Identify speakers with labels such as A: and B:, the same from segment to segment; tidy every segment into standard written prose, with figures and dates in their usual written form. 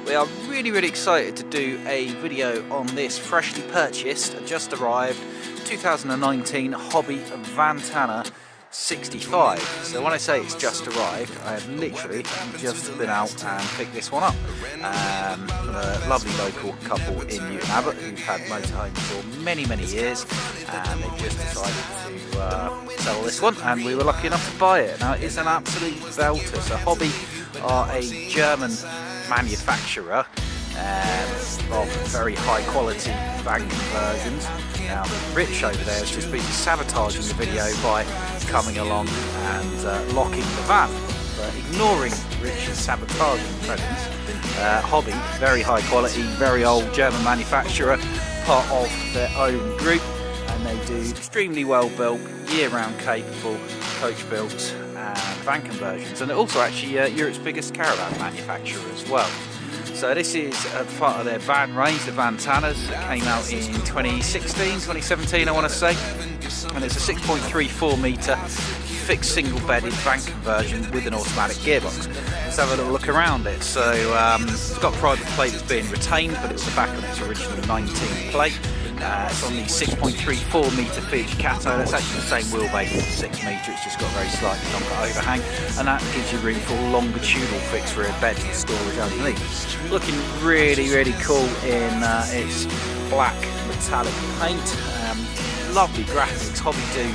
A: We are really excited to do a video on this freshly purchased, just arrived 2019 Hobby VANTANA 65. So when I say it's just arrived, I have literally just been out and picked this one up from a lovely local couple in Newton Abbot who've had motorhomes for many years, and they've just decided to sell this one, and we were lucky enough to buy it. Now it's an absolute belter. So Hobby are a German manufacturer of very high quality van conversions. Now Rich over there has just been sabotaging the video by coming along and locking the van. But ignoring Rich's sabotaging presence, Hobby, very high quality, very old German manufacturer, part of their own group, and they do extremely well built, year-round capable, coach built and van conversions, and they're also actually Europe's biggest caravan manufacturer as well. So this is part of their van range, the VANTANAs, that came out in 2016, 2017 I want to say, and it's a 6.34 metre fixed single bedded van conversion with an automatic gearbox. Let's have a little look around it. So it's got a private plate that's being retained, but it's the back of its original 19 plate. It's on the 6.34 metre Fiat Cato. That's actually the same wheelbase as the 6 metre, it's just got a very slightly longer overhang, and that gives you room for longitudinal fixed rear beds and storage underneath. Looking really cool in its black metallic paint. Lovely graphics. Hobby do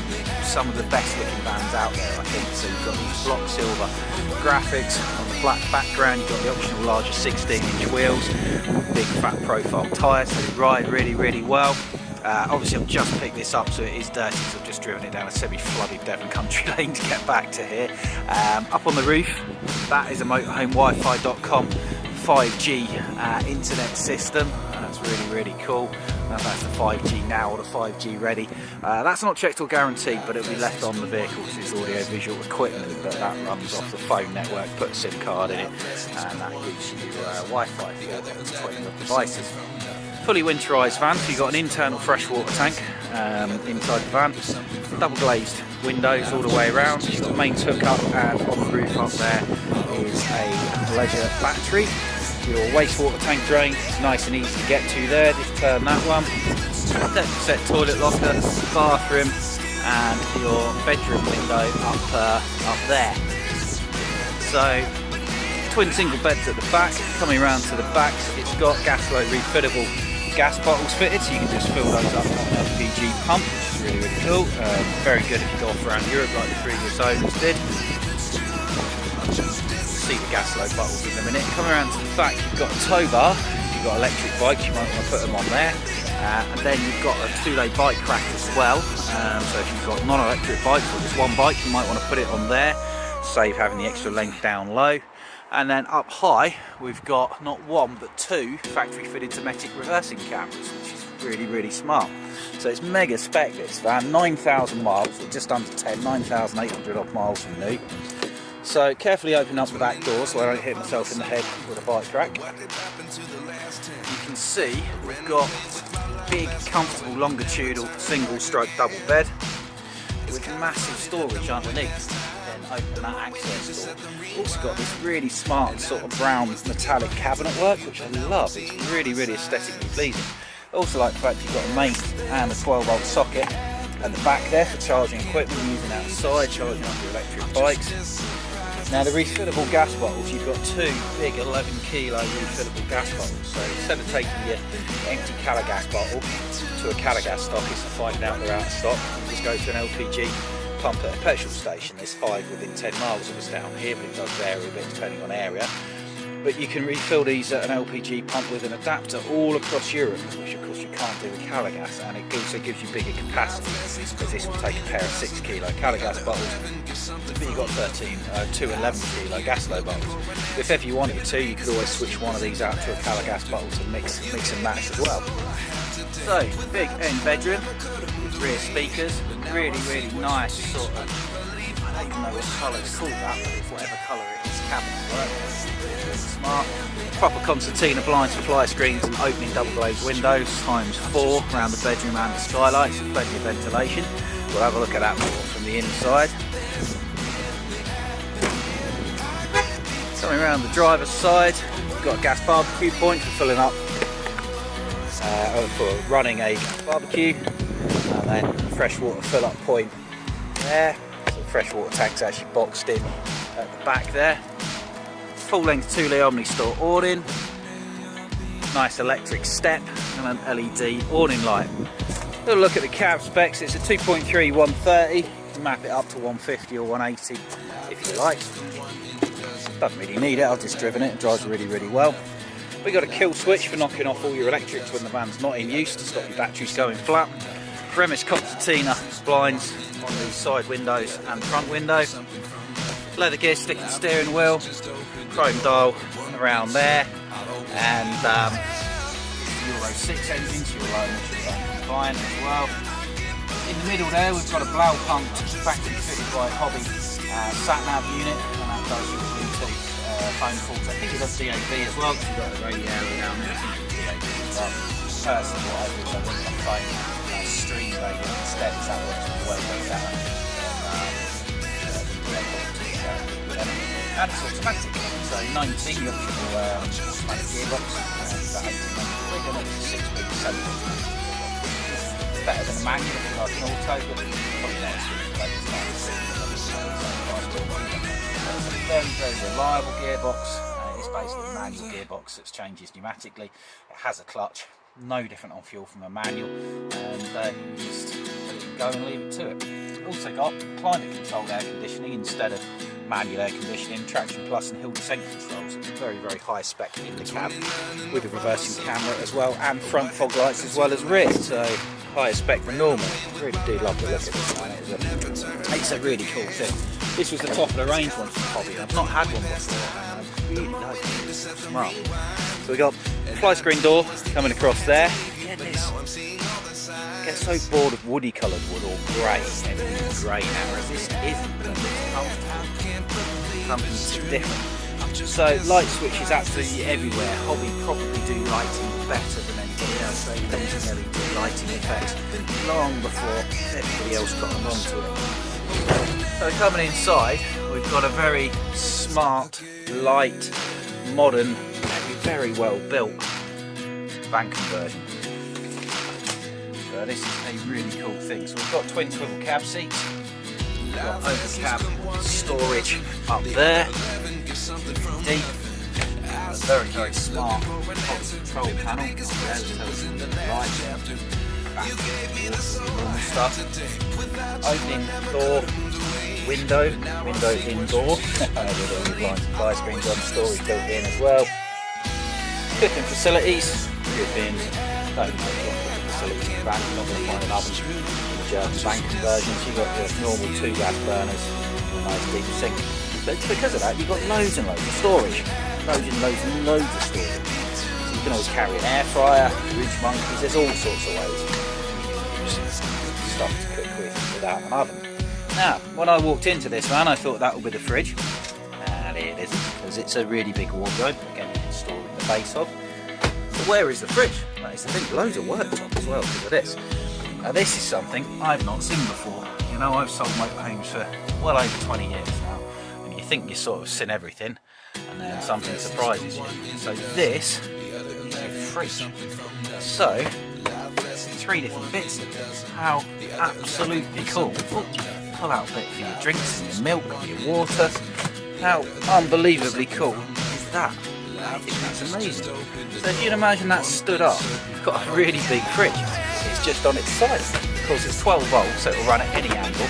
A: some of the best looking vans out there, I think. So you've got these block silver graphics on the black background, you've got the optional larger 16-inch wheels, big fat profile tyres, so they ride really well. Obviously I've just picked this up, so it is dirty, so I've just driven it down a semi-flooded Devon country lane to get back to here. Up on the roof, that is a motorhomewifi.com 5G internet system. That's really cool. That's the 5G now or the 5G ready. That's not checked or guaranteed, but it'll be left on the vehicle because it's audio visual equipment, but that runs off the phone network. Put a SIM card in it and that gives you Wi-Fi for your devices. Fully winterised van, so you've got an internal freshwater tank inside the van, double glazed windows all the way around. You've got the mains hookup, and on the roof up there is a leisure battery. Your wastewater tank drain is nice and easy to get to there. Just turn that one. Set toilet locker, bathroom, and your bedroom window up there. So twin single beds at the back. Coming around to the back, it's got gas flow refillable gas bottles fitted, so you can just fill those up on an LPG pump, which is really cool. Very good if you go off around Europe like the previous owners did. See the gas load bottles in a minute. Coming around to the back, you've got a tow bar. You've got electric bikes, you might want to put them on there. And then you've got a two-lay bike rack as well. So if you've got non-electric bikes or just one bike, you might want to put it on there. Save having the extra length down low. And then up high, we've got not one but two factory-fitted automatic reversing cameras, which is really smart. So it's mega spec, this van. 9,000 miles, or just under 10, 9,800 odd miles from new. So carefully open up the back door so I don't hit myself in the head with a bike rack. You can see we've got big, comfortable, longitudinal, single stroke double bed with massive storage underneath. Then open that access door. Also got this really smart sort of brown metallic cabinet work, which I love. It's really aesthetically pleasing. I also like the fact you've got a mains and a 12-volt socket at the back there for charging equipment using outside, charging up your electric bikes. Now the refillable gas bottles, you've got two big 11 kilo refillable gas bottles. So instead of taking your empty Calagas bottle to a Calagas stock, it's finding out they're out of stock, you just go to an LPG pump at a petrol station. There's 5 within 10 miles of us down here, but it does vary a bit depending on area. But you can refill these at an LPG pump with an adapter all across Europe, which of course you can't do with Calagas, and it also gives you bigger capacity, because this will take a pair of 6 kilo Calagas bottles, but you've got 2 11 kilo gas flow bottles. If ever you wanted to, you could always switch one of these out to a Calagas bottle to mix and match as well. So, big end bedroom, rear speakers, really nice sort of, I don't even know what colour to call that, but it's whatever colour it is, cabinet work. Really smart. Proper concertina blinds and fly screens and opening double glazed windows ×4 around the bedroom and the skylights, and plenty of ventilation. We'll have a look at that more from the inside. Coming around the driver's side, we've got a gas barbecue point for filling up, for running a gas barbecue, and then freshwater fill up point there. So the freshwater tank's actually boxed in at the back there. Full length 2 litre Omni-Store awning, nice electric step and an LED awning light. Little look at the cab specs. It's a 2.3 130. You can map it up to 150 or 180 if you like. Doesn't really need it, I've just driven it, it drives really well. We got a kill switch for knocking off all your electrics when the van's not in use to stop your batteries going flat. Remis concertina blinds on the side windows and front window. Leather gear stick and steering wheel, chrome dial around there, and Euro 6 engines, Euro emission compliant as well. In the middle there we've got a Blau pumped factory fitted by Hobby sat-nav unit, and that does your Bluetooth phone calls. I think it does DAB as well, because you've got a radio down there. I think it's DAB as well. Personally what I do is I link my phone stream radio instead, so that works with the way it goes out. And it's automatic, so 19 the optional automatic gearbox, about 18 months quick, and it's 6-speed central. Better than a manual if you like an auto, but probably not as good as very reliable gearbox. It's basically a manual gearbox that changes pneumatically. It has a clutch, no different on fuel from a manual, and you just let it go and leave it to it. It's also got climate controlled air conditioning instead of manual air conditioning, traction plus and hill descent controls. It's very high spec in the cab with a reversing camera as well, and front fog lights as well as rear, so higher spec than normal. I really do love the look of this one. It's a really cool thing. This was the top of the range one from Hobby. I've not had one before, and I really like it. Well, so we got a fly screen door coming across there. Yeah, I get so bored of woody coloured wood or grey. Everything's grey now, whereas this isn't. Something different. So light switches absolutely everywhere. Hobby probably do lighting better than anybody else. They use LED lighting effects long before everybody else got them onto it. So coming inside, we've got a very smart, light, modern, very well built van conversion. So this is a really cool thing. So we've got twin swivel cab seats. We've got over cab storage up there. Deep. Very smart control panel. Normal stuff. Opening door, window indoor. With all the blinds and fire screens on, storage built in as well. Cooking facilities. European don't have cooking facilities in the van. You're not going to find an oven. Van conversions, you've got your normal 2 gas burners, a nice deep sink. But because of that, you've got loads and loads of storage. Loads of storage. So you can always carry an air fryer, ridge monkeys, there's all sorts of ways you can use stuff to cook with without an oven. Now, when I walked into this van, I thought that would be the fridge, and it isn't, because it's a really big wardrobe. Again, you can store in the base of. So where is the fridge? That is the thing, loads of worktop as well, look at this. Now this is something I've not seen before. You know, I've sold motorhomes for well over 20 years now, and you think you sort of seen everything, and then something surprises you. So this is a fridge. So 3 different bits of this. How absolutely cool. Oh, pull out a bit for your drinks and your milk and your water. How unbelievably cool is that? I think that's amazing. So if you can imagine that stood up, you've got a really big fridge. It's just on its side. Of course, it's 12 volts, so it will run at any angle.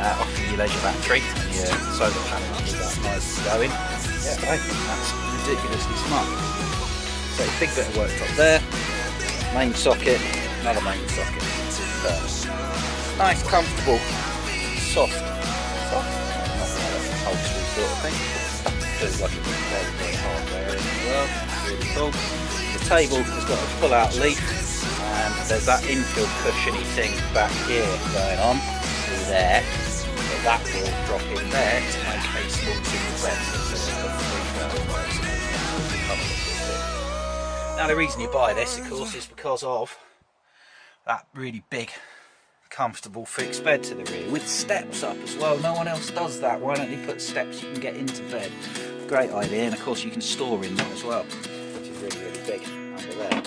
A: Off your leisure battery and your solar panel will keep that nice and going. Yeah, I think that's ridiculously smart. So big bit of worktop there. Main socket, another main socket. Nice, comfortable, soft, not upholstery sort of thing. Feels like it's very hard there as well. Really cool. The table has got a pull-out leaf, and there's that infill cushiony thing back here going on through there. So that will drop in there to make a small single bed. Now the reason you buy this, of course, is because of that really big comfortable fixed bed to the rear with steps up as well. No one else does that. Why don't they put steps you can get into bed? Great idea, and of course you can store in them as well, which is really, really big under there.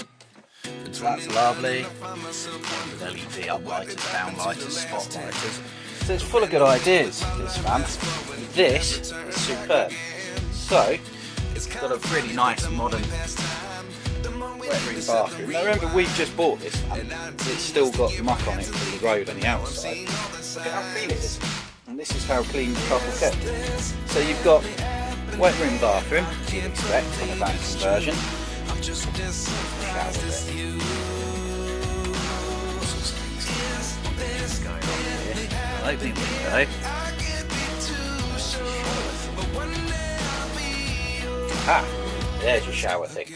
A: So that's lovely. With LED uplighters, downlighters, spotlighters. So it's full of good ideas, this van. This is superb. So it's got a really nice modern wet room bathroom. Now remember, we've just bought this van. It's still got muck on it from the road on the outside. Look at how clean it is. And this is how clean the couple kept it. So you've got wet room bathroom, as you'd expect in a van conversion. Shower bit. Going on here. Opening window. Ah, there's your shower thing.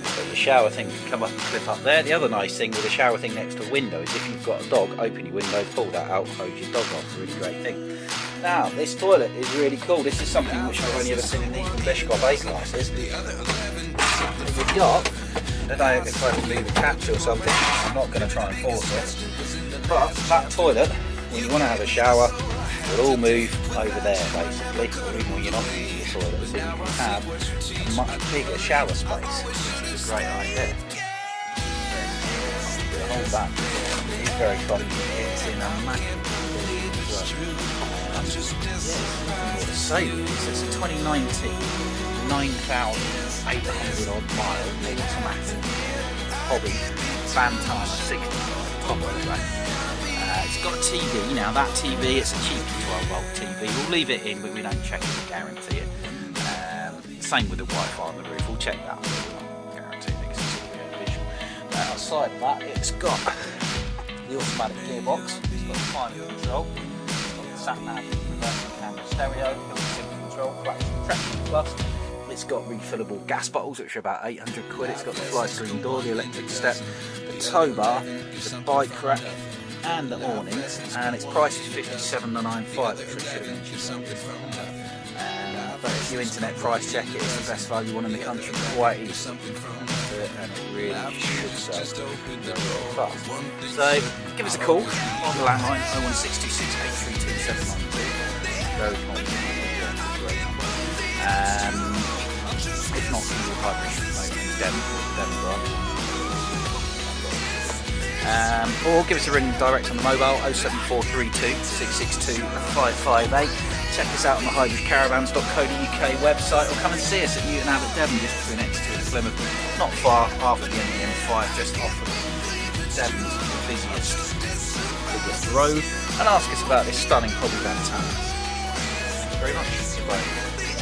A: So your shower thing can come up and clip up there. The other nice thing with a shower thing next to a window is if you've got a dog, open your window, pull that out, hose your dog off. Really great thing. Now, this toilet is really cool. This is something which I've only ever seen in these Bishkop A classes. You've got, I don't know if I can leave a catch or something, I'm not going to try and force it, but that toilet, when you want to have a shower, will all move over there basically, even when you're not using the toilet, so you can have a much bigger shower space, which is a great idea. Hold that, it's very confident, it's in a massive more to say with this. It's a 2019 9,800 odd mile automatic hobby VANTANA 65 top of the range. It's got a TV. Now that TV, it's a cheap 12-volt TV. We'll leave it in, but we don't check it and guarantee it. Same with the Wi-Fi on the roof. We'll check that. We'll guarantee it because it's a bit visual. Outside of that, it's got the automatic gearbox. It's got the final control. It's got the sat-nav, reversing camera, stereo, simple control, traction plus. It's got refillable gas bottles, which are about 800 quid. It's got the fly screen door, the electric step, the tow bar, the bike rack, and the awnings, and its price is $57,995, which I should have mentioned. But if you internet price check it, it's the best value one in the country, quite easy, and it really should sell very fast. So give us a call on the landline 01626 832 792. Very confident. If not, you will hybrid Devon or give us a ring direct on the mobile 07432 662 558. Check us out on the hybridcaravans.co.uk website, or come and see us at Newton Abbot Devon, just between Exeter and Plymouth, not far after the end of the M5, just off of Devon's busiest road, and ask us about this stunning hobby VANTANA. Thank you very much. Goodbye.